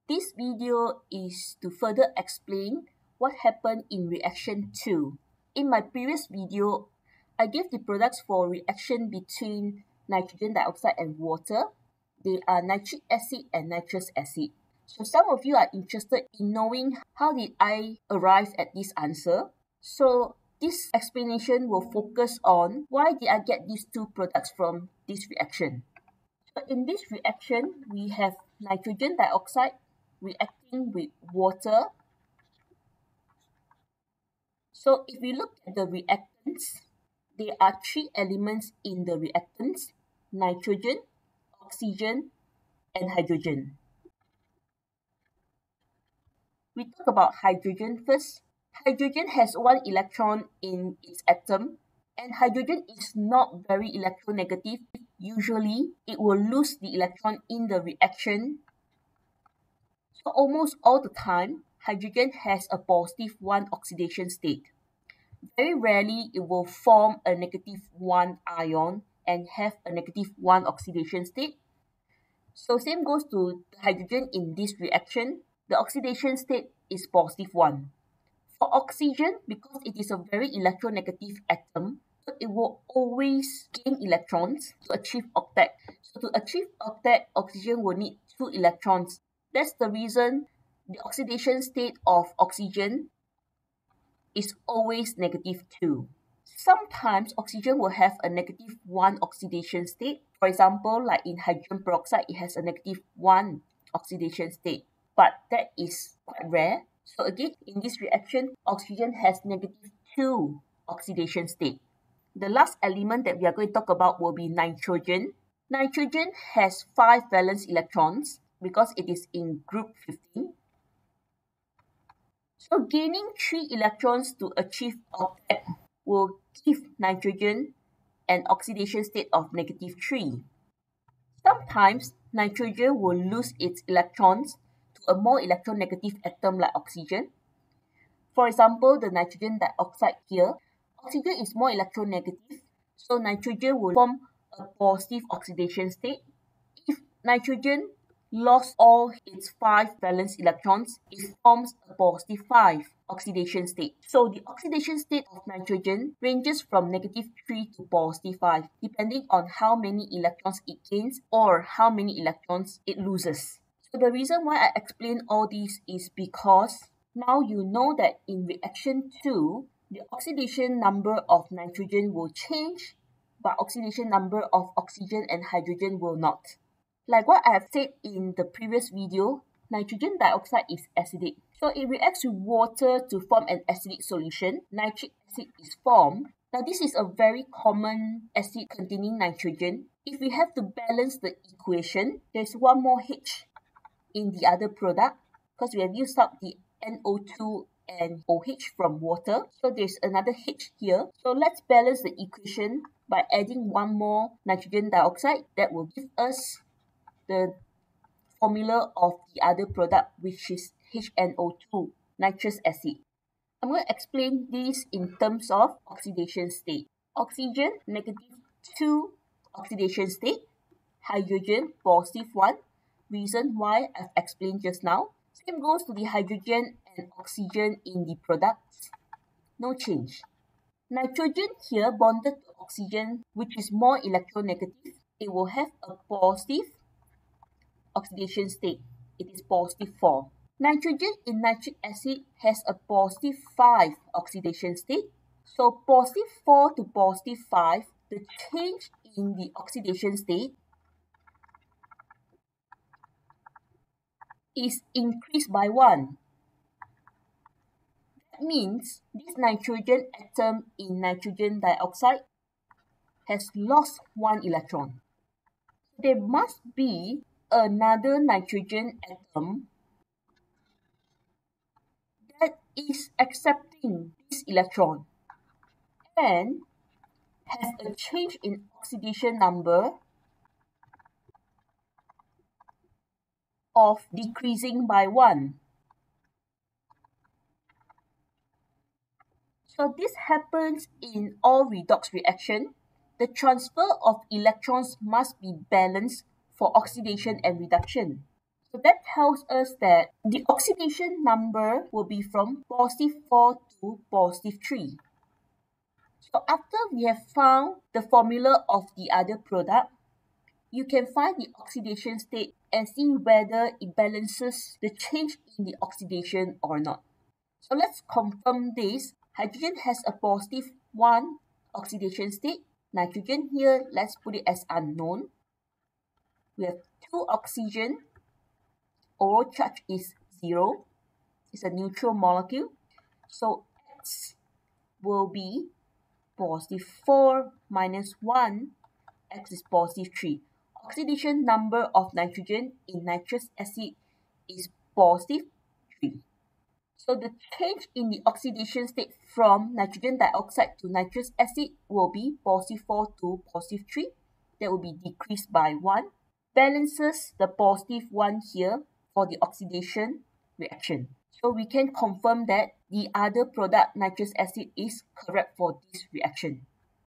This video is to further explain what happened in reaction 2. In my previous video, I gave the products for reaction between nitrogen dioxide and water. They are nitric acid and nitrous acid. So some of you are interested in knowing how did I arrive at this answer. So this explanation will focus on why did I get these two products from this reaction. So in this reaction, we have nitrogen dioxide reacting with water. So if we look at the reactants, there are three elements in the reactants: nitrogen, oxygen, and hydrogen. We talk about hydrogen first. Hydrogen has one electron in its atom, and hydrogen is not very electronegative. Usually, it will lose the electron in the reaction. So almost all the time, hydrogen has a positive 1 oxidation state. Very rarely it will form a negative 1 ion and have a negative 1 oxidation state. So same goes to the hydrogen in this reaction. The oxidation state is positive 1. For oxygen, because it is a very electronegative atom, so it will always gain electrons to achieve octet. So to achieve octet, oxygen will need 2 electrons. That's the reason the oxidation state of oxygen is always negative 2. Sometimes oxygen will have a negative 1 oxidation state. For example, like in hydrogen peroxide, it has a negative 1 oxidation state. But that is quite rare. So again, in this reaction, oxygen has negative 2 oxidation state. The last element that we are going to talk about will be nitrogen. Nitrogen has 5 valence electrons because it is in group 15. So gaining 3 electrons to achieve octet will give nitrogen an oxidation state of negative 3. Sometimes nitrogen will lose its electrons to a more electronegative atom like oxygen. For example, the nitrogen dioxide here, oxygen is more electronegative, so nitrogen will form a positive oxidation state. If nitrogen lost all its 5 valence electrons, it forms a positive 5 oxidation state. So the oxidation state of nitrogen ranges from negative 3 to positive 5, depending on how many electrons it gains or how many electrons it loses. So the reason why I explain all these is because now you know that in reaction 2, the oxidation number of nitrogen will change, but oxidation number of oxygen and hydrogen will not. Like what I have said in the previous video, nitrogen dioxide is acidic. So it reacts with water to form an acidic solution. Nitric acid is formed. Now this is a very common acid containing nitrogen. If we have to balance the equation, there's one more H in the other product because we have used up the NO2 and OH from water. So there's another H here. So let's balance the equation by adding one more nitrogen dioxide. That will give us the formula of the other product, which is HNO2, nitrous acid. I'm going to explain this in terms of oxidation state. Oxygen, negative 2 oxidation state. Hydrogen, positive 1. Reason why I've explained just now. Same goes to the hydrogen and oxygen in the products. No change. Nitrogen here bonded to oxygen, which is more electronegative. It will have a positive oxidation state. It is positive 4. Nitrogen in nitric acid has a positive 5 oxidation state. So positive 4 to positive 5, the change in the oxidation state is increased by 1. That means this nitrogen atom in nitrogen dioxide has lost 1 electron. There must be another nitrogen atom that is accepting this electron and has a change in oxidation number of decreasing by 1. So this happens in all redox reaction. The transfer of electrons must be balanced for oxidation and reduction. So that tells us that the oxidation number will be from positive 4 to positive 3. So after we have found the formula of the other product, you can find the oxidation state and see whether it balances the change in the oxidation or not. So let's confirm this. Hydrogen has a positive 1 oxidation state. Nitrogen here, let's put it as unknown. We have 2 oxygen. Overall charge is 0. It's a neutral molecule. So X will be positive 4 minus 1. X is positive 3. Oxidation number of nitrogen in nitrous acid is positive 3. So the change in the oxidation state from nitrogen dioxide to nitrous acid will be positive 4 to positive 3. That will be decreased by 1. Balances the positive 1 here for the oxidation reaction. So we can confirm that the other product, nitrous acid, is correct for this reaction.